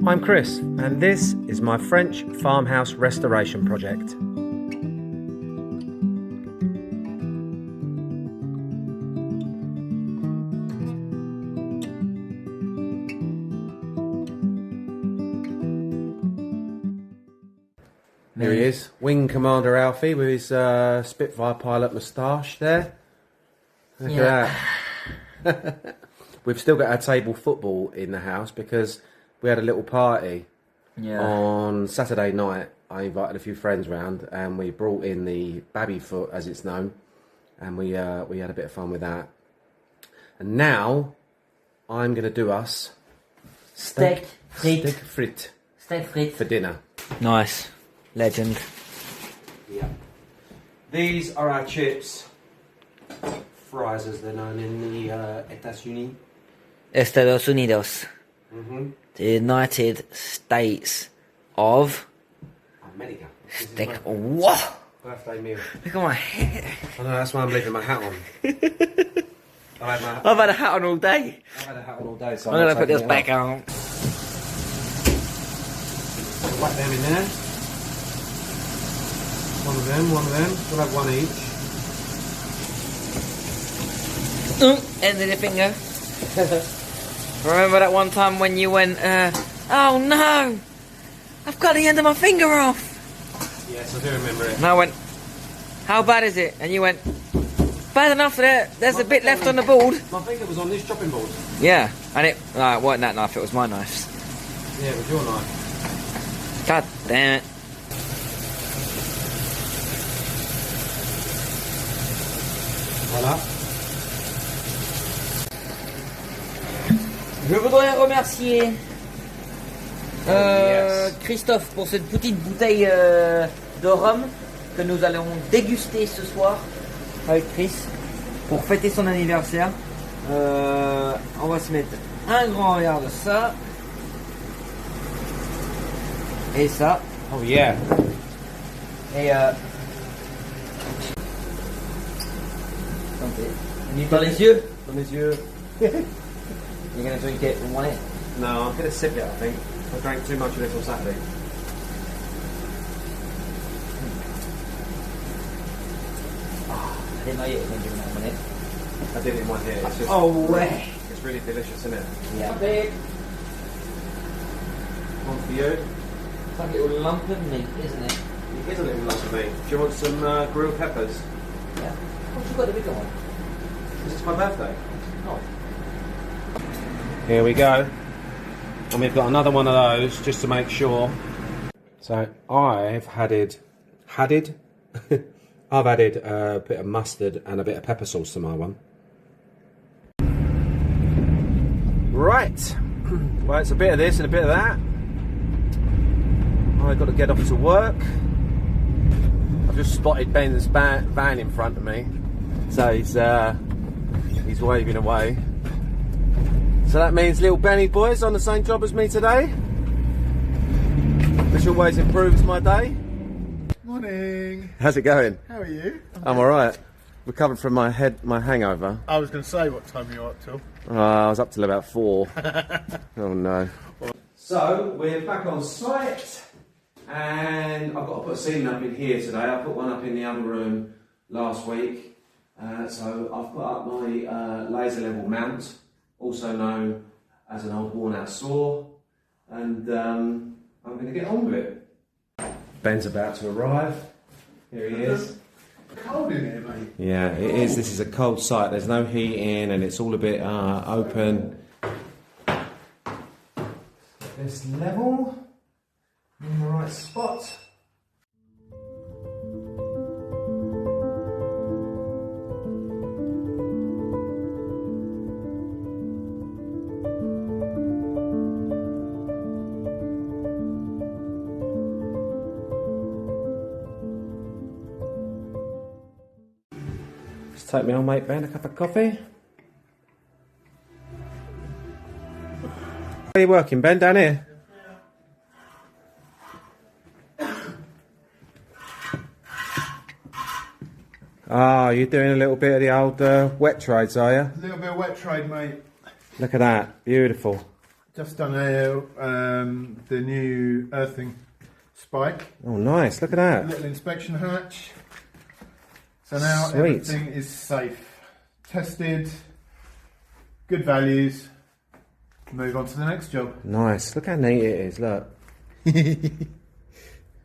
I'm Chris, and this is my French farmhouse restoration project. Here he is, Wing Commander Alfie with his Spitfire pilot moustache there. Look at that. We've still got our table football in the house because we had a little party on Saturday night. I invited a few friends round and we brought in the babby foot, as it's known, and we had a bit of fun with that. And now I'm going to do us steak frites for dinner. Nice. Legend. Yeah. These are our chips. Fries, as they're known in the Estados Unidos. Mm-hmm. The United States of America. What? Birthday meal. Look at my hair. I know, that's why I'm leaving my hat on. I've had a hat on all day. I've had a hat on all day, so I'm going to put this back on. Whack them in there. One of them. We'll have one each. End of the finger. Remember that one time when you went, oh no, I've got the end of my finger off. Yes, I do remember it. And I went, how bad is it? And you went, bad enough that there's a bit left on the board. My finger was on this chopping board. Yeah, and it wasn't that knife, it was my knife. Yeah, it was your knife. God damn it. Voilà. Je voudrais remercier Christophe pour cette petite bouteille de rhum que nous allons déguster ce soir avec Chris pour fêter son anniversaire. On va se mettre un grand verre de ça et ça. Oh yeah. Et dans les yeux. Dans les yeux. You're going to drink it in one hit? No, I'm going to sip it, I think. I drank too much of it on Saturday. I didn't know you were going to do that one hit. I did it in one hit. It's just way! It's really delicious, isn't it? Yeah. Big. One for you. It's like a little lump of meat, isn't it? It is a little lump of meat. Do you want some grilled peppers? Yeah. What's you got the bigger one? Is this my birthday? Oh. Here we go. And we've got another one of those just to make sure. So I've added I've added a bit of mustard and a bit of pepper sauce to my one. Right. Well, it's a bit of this and a bit of that. I've got to get off to work. I've just spotted Ben's van in front of me. So he's waving away. So that means little Benny boy's on the same job as me today, which always improves my day. Morning. How's it going? How are you? I'm alright. Recovered from my hangover. I was going to say what time you're up till. I was up till about 4. Oh no. So we're back on site, and I've got to put a ceiling up in here today. I put one up in the other room last week. So I've put up my laser level mount, also known as an old worn out saw, and I'm going to get on with it. Ben's about to arrive. Here he is. Cold in here, mate. Yeah, it is. This is a cold site. There's no heat in, and it's all a bit open. This level in the right spot. Take me on, mate Ben, a cup of coffee. Where are you working, Ben? Down here? Ah, you're doing a little bit of the old wet trades, are you? A little bit of wet trade, mate. Look at that, beautiful. Just done the new earthing spike. Oh, nice. Look at that. Little inspection hatch. So now Sweet. everything is safe. Tested. Good values. Move on to the next job. Nice. Look how neat it is. Look.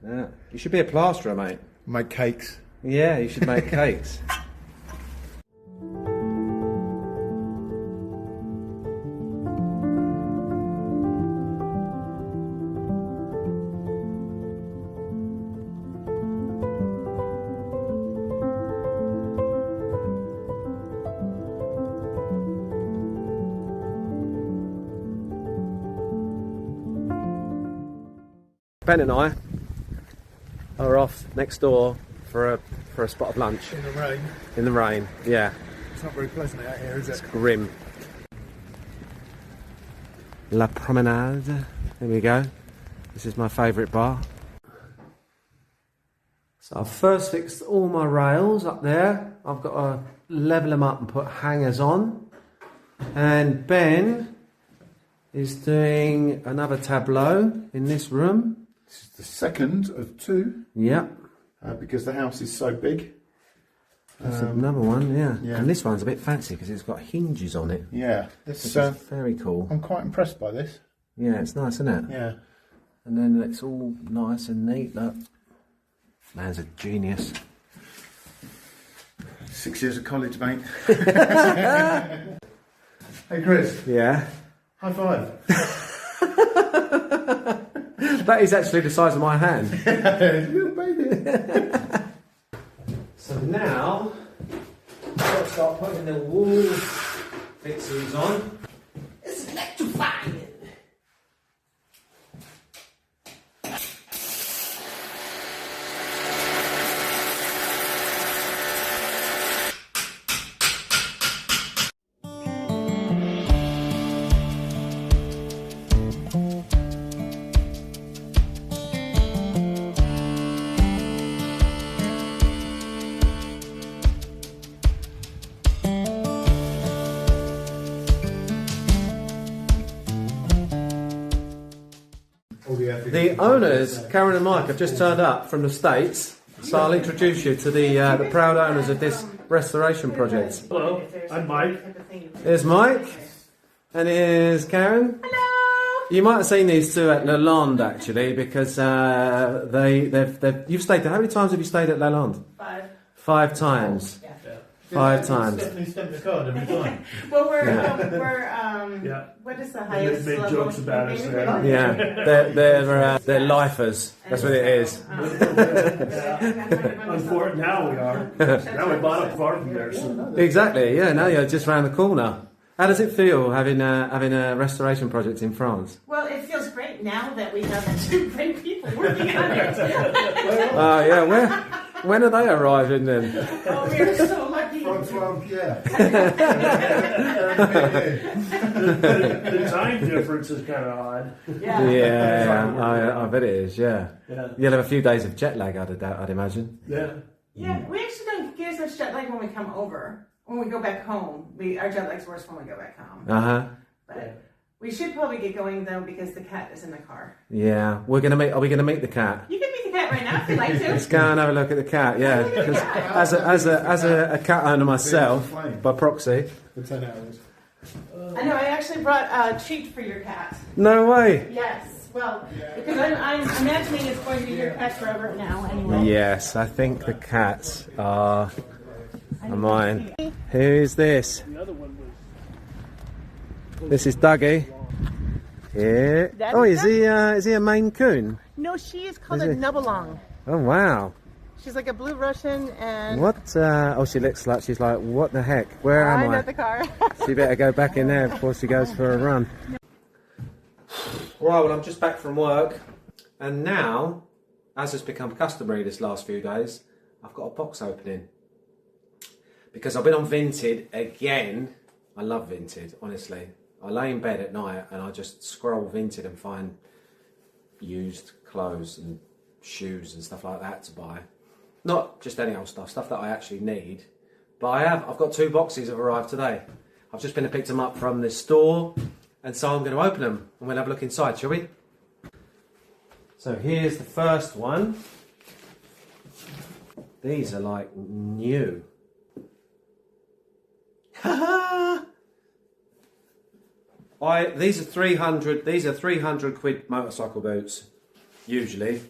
Yeah. You should be a plasterer, mate. Make cakes. Yeah, you should make cakes. Ben and I are off next door for a spot of lunch In the rain. in the rain. Yeah, It's not very pleasant out here, is it? grim. La Promenade. There we go. This is my favourite bar. So I've first fixed all my rails up there. I've got to level them up and put hangers on. And Ben is doing another tableau in this room. This is the second of two Yep. because the house is so big. That's another one, yeah. yeah. And this one's a bit fancy because it's got hinges on it. Yeah, Which this is very cool. I'm quite impressed by this. Yeah, it's nice, isn't it? Yeah. And then it's all nice and neat. Look, man's a genius. 6 years of college, mate. Hey, Chris. Yeah. High five. That is actually the size of my hand. Little baby. So now, I've got to start putting the wall fixings on. It's electrifying. The owners, Karen and Mike, have just turned up from the States, so I'll introduce you to the proud owners of this restoration project. Hello, I'm Mike. Here's Mike, and here's Karen. Hello. You might have seen these two at Lalonde actually, because you've stayed there. How many times have you stayed at Lalonde? 5. 5 times. Yeah. 5 times. Stephanie stamped the card every time. Well, we're Yeah. what is the They highest make level? jokes about us there. Yeah, they're lifers. That's what it is. Unfortunately, now we are. Now we bought a farm from there, so Exactly. Yeah. Now you're just round the corner. How does it feel having a restoration project in France? Well, it feels great now that we have two great people working on it. Oh yeah. When are they arriving then? Oh, we are so lucky. Francois Pierre. the time difference is kind of odd. Yeah. Yeah, I bet it is. Yeah. Yeah. You'll have a few days of jet lag, I'd imagine. Yeah. Yeah, we actually don't get as much jet lag when we come over. When we go back home, our jet lag's worse when we go back home. But we should probably get going though because the cat is in the car. Yeah. Are we gonna meet the cat? You can meet the cat right now if you'd like to. Let's go and have a look at the cat. Yeah. Look at the Because cat. as a cat owner myself, by proxy. For 10 hours. I know. I actually brought a treat for your cat. No way. Yes. Well, because I'm imagining it's going to be your cat forever now. Anyway. Yes, I think the cats are mine. Who is this? The other one was. This is Dougie. Yeah. That Oh, is is he a Maine Coon? No, she is called Is a it? Nubelong. Oh wow. She's like a blue Russian and What? Oh, she looks like she's like, what the heck? Where am I'm I? at the car. She better go back in there before she goes for a run. Right, well, I'm just back from work, and now, as has become customary this last few days, I've got a box opening. Because I've been on Vinted again. I love Vinted, honestly. I lay in bed at night and I just scroll Vinted and find used clothes and shoes and stuff like that to buy. Not just any old stuff that I actually need. But I've got 2 boxes have arrived today. I've just been and picked them up from the store And so I'm going to open them and we'll have a look inside, shall we? So here's the first one. These are like new. These are 300 quid motorcycle boots, usually.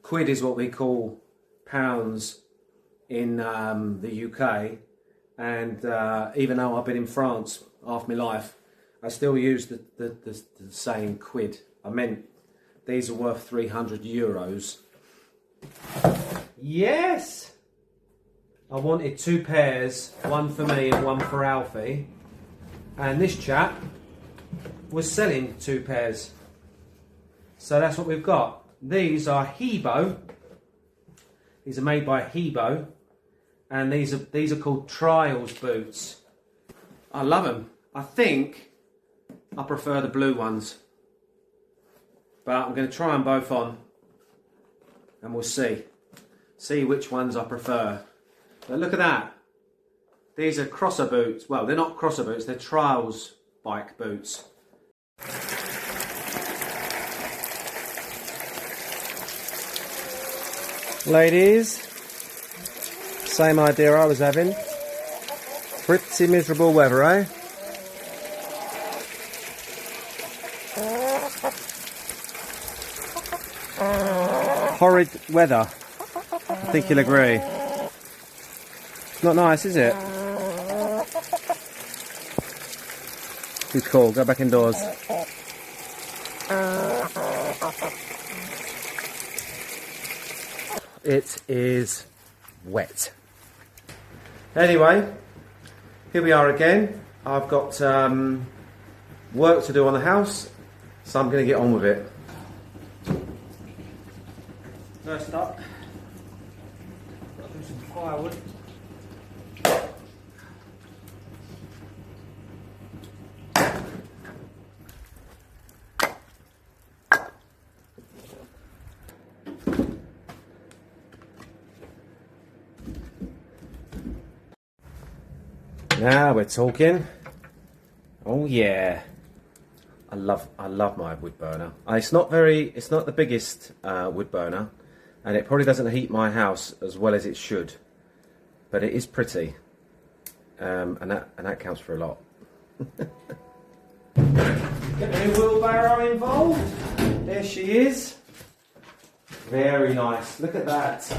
Quid is what we call pounds in the UK, and even though I've been in France half my life, I still use the saying quid. I meant these are worth 300 euros. Yes! I wanted 2 pairs, one for me and one for Alfie, and this chap was selling 2 pairs. So that's what we've got. These are Hebo. These are made by Hebo, and these are called Trials boots. I love them. I think I prefer the blue ones, but I'm going to try them both on, and we'll see which ones I prefer. But look at that. These are crosser boots. Well, they're not crosser boots. They're Trials bike boots. Ladies, same idea I was having. Pretty miserable weather, eh? Horrid weather. I think you'll agree. Not nice, is it? Too cold. Go back indoors. It is wet. Anyway, here we are again. I've got work to do on the house, so I'm going to get on with it. First up, got to do some firewood. Now we're talking. Oh yeah, I love my wood burner. It's not the biggest wood burner, and it probably doesn't heat my house as well as it should, but it is pretty, and that counts for a lot. Get the new wheelbarrow involved. There she is. Very nice. Look at that.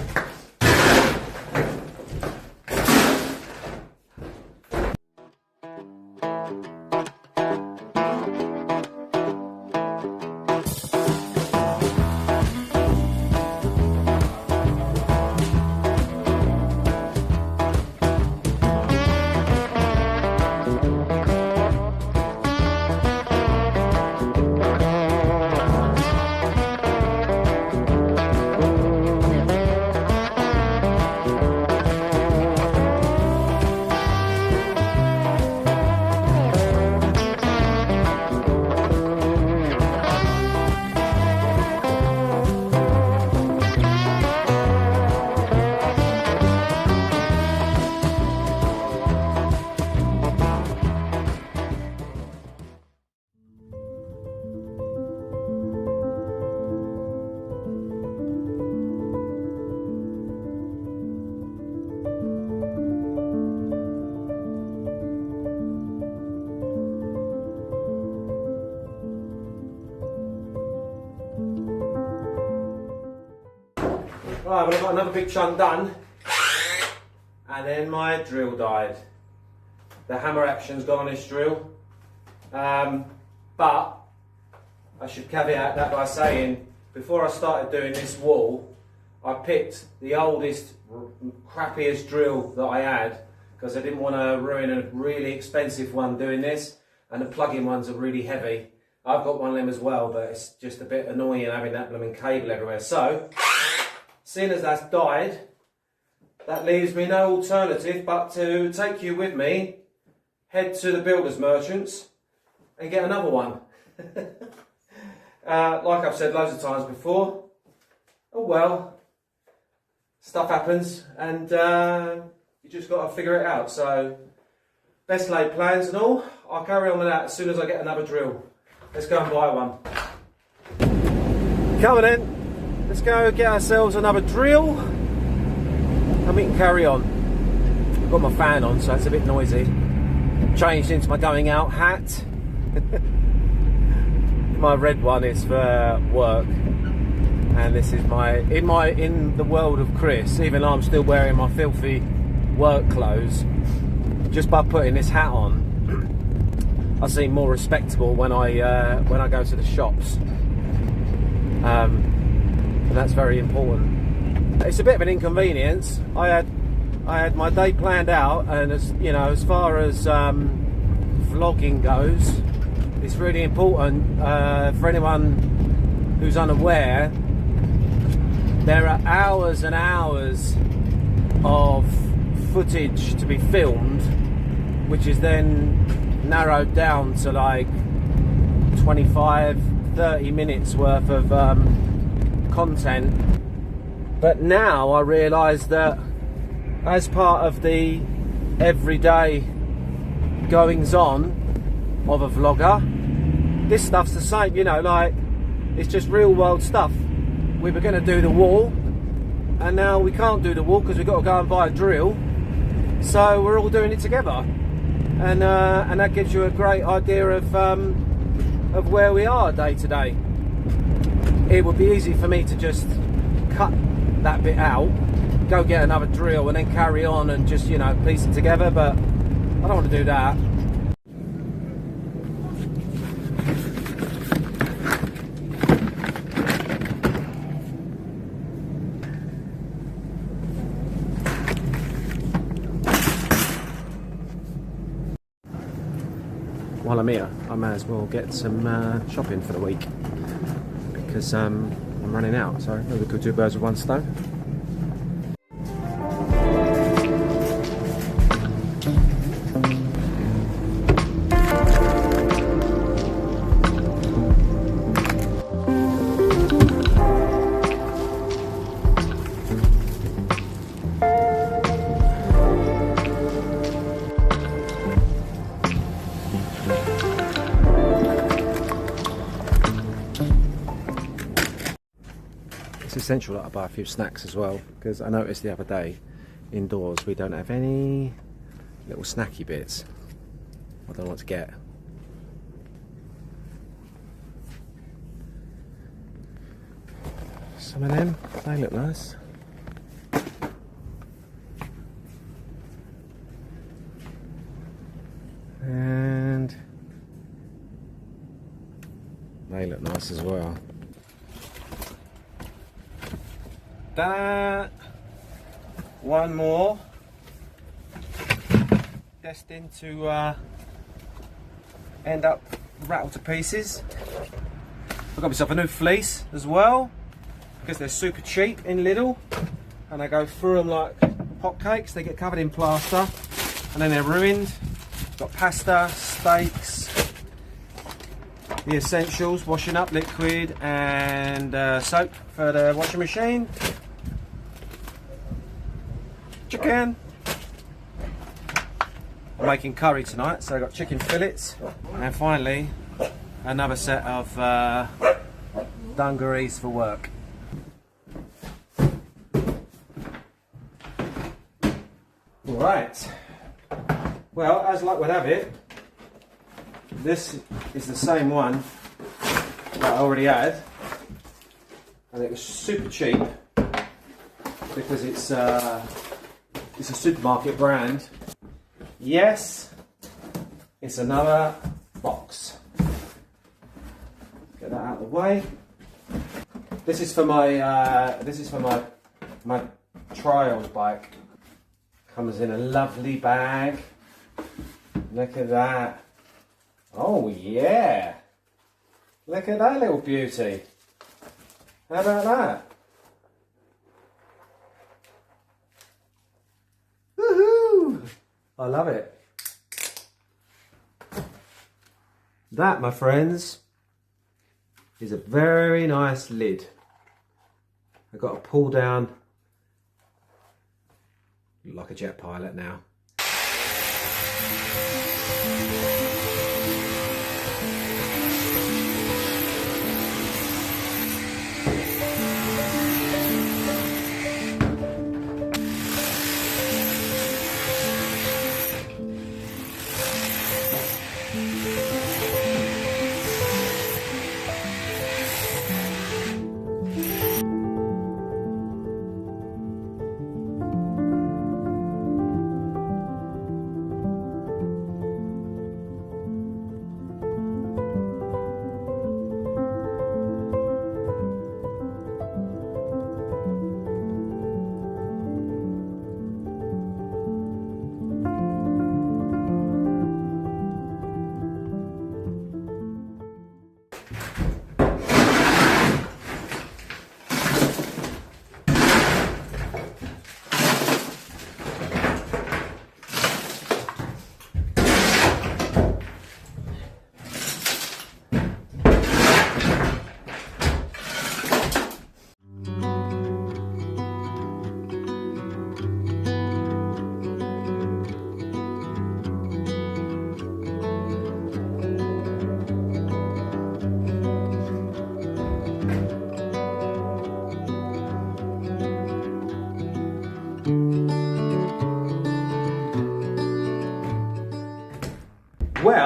Right, well, I've got another big chunk done, and then my drill died. The hammer action's gone on this drill, but I should caveat that by saying, before I started doing this wall, I picked the oldest, crappiest drill that I had, because I didn't want to ruin a really expensive one doing this, and the plug-in ones are really heavy. I've got one of them as well, but it's just a bit annoying having that blooming cable everywhere. So, seeing as that's died, that leaves me no alternative but to take you with me, head to the builders merchants and get another one. Like I've said loads of times before, oh well, stuff happens, and you just got to figure it out. So best laid plans and all. I'll carry on with that as soon as I get another drill. Let's go and buy one. Come on then. Let's go get ourselves another drill and we can carry on. I've got my fan on, so it's a bit noisy. Changed into my going out hat. My red one is for work, and this is my in the world of Chris. Even though I'm still wearing my filthy work clothes, just by putting this hat on, I seem more respectable when I go to the shops. And that's very important. It's a bit of an inconvenience. I had my day planned out, and as far as vlogging goes, it's really important for anyone who's unaware. There are hours and hours of footage to be filmed, which is then narrowed down to like 25-30 minutes worth of content. But now I realise that as part of the everyday goings on of a vlogger, this stuff's the same, like it's just real world stuff. We were going to do the wall, and now we can't do the wall because we've got to go and buy a drill, so we're all doing it together, and that gives you a great idea of where we are day to day. It would be easy for me to just cut that bit out, go get another drill and then carry on and just piece it together, but I don't want to do that. While I'm here, I may as well get some shopping for the week, because I'm running out, so maybe we could do birds with one stone. It's essential that I buy a few snacks as well, because I noticed the other day indoors we don't have any little snacky bits. I don't know what to get. Some of them, they look nice. And they look nice as well. That one more, destined to end up rattled to pieces. I've got myself a new fleece as well, because they're super cheap in Lidl, and I go through them like hotcakes. They get covered in plaster and then they're ruined. Got pasta, steaks, the essentials, washing up liquid, and soap for the washing machine. Chicken. I'm making curry tonight, so I've got chicken fillets, and finally another set of dungarees for work. Right, well, as luck would have it, this is the same one that I already had, and it was super cheap because it's a supermarket brand. Yes, it's another box. Get that out of the way. This is for my my trials bike. Comes in a lovely bag. Look at that. Oh yeah. Look at that little beauty. How about that? Woohoo! I love it. That, my friends, is a very nice lid. I've got to pull down like a jet pilot now.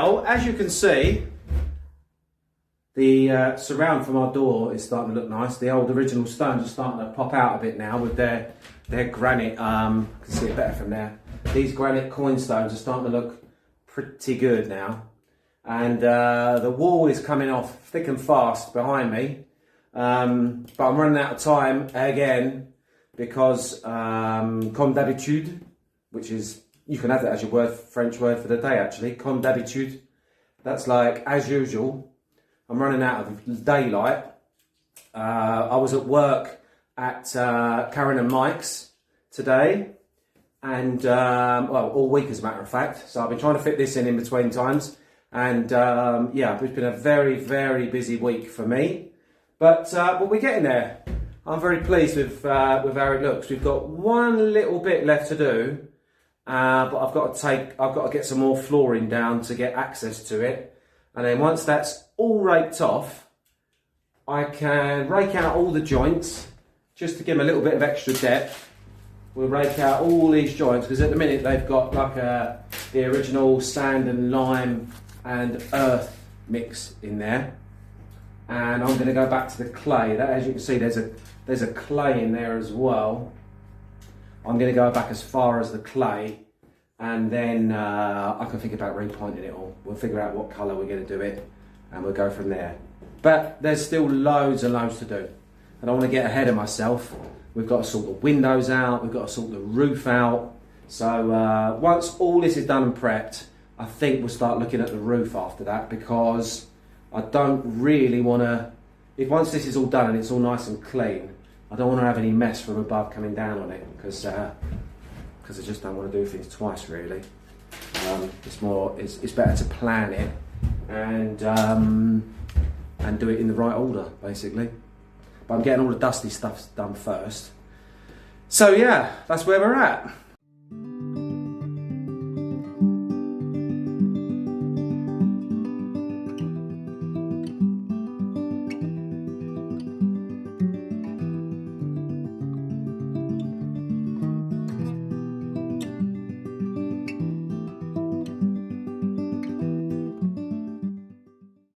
now, as you can see, the surround from our door is starting to look nice. The old original stones are starting to pop out a bit now with their granite. You can see it better from there. These granite coin stones are starting to look pretty good now. And the wall is coming off thick and fast behind me. But I'm running out of time again because comme d'habitude, which is, you can have that as your word, French word for the day actually, comme d'habitude. That's like as usual. I'm running out of daylight. I was at work at Karen and Mike's today, and well, all week as a matter of fact. So I've been trying to fit this in between times, and yeah, it's been a very, very busy week for me. But we're getting there. I'm very pleased with how it looks. We've got one little bit left to do, but I've got to get some more flooring down to get access to it. And then once that's all raked off, I can rake out all the joints just to give them a little bit of extra depth. We'll rake out all these joints because at the minute they've got like the original sand and lime and earth mix in there. And I'm going to go back to the clay. That, as you can see, there's a clay in there as well. I'm going to go back as far as the clay, and then I can think about repointing it all. We'll figure out what colour we're going to do it, and we'll go from there. But there's still loads and loads to do. I don't want to get ahead of myself. We've got to sort the windows out, we've got to sort the roof out. So once all this is done and prepped, I think we'll start looking at the roof after that, because I don't really want to, once this is all done and it's all nice and clean, I don't want to have any mess from above coming down on it, because I just don't want to do things twice really. It's better to plan it and do it in the right order basically. But I'm getting all the dusty stuff done first. So yeah, that's where we're at.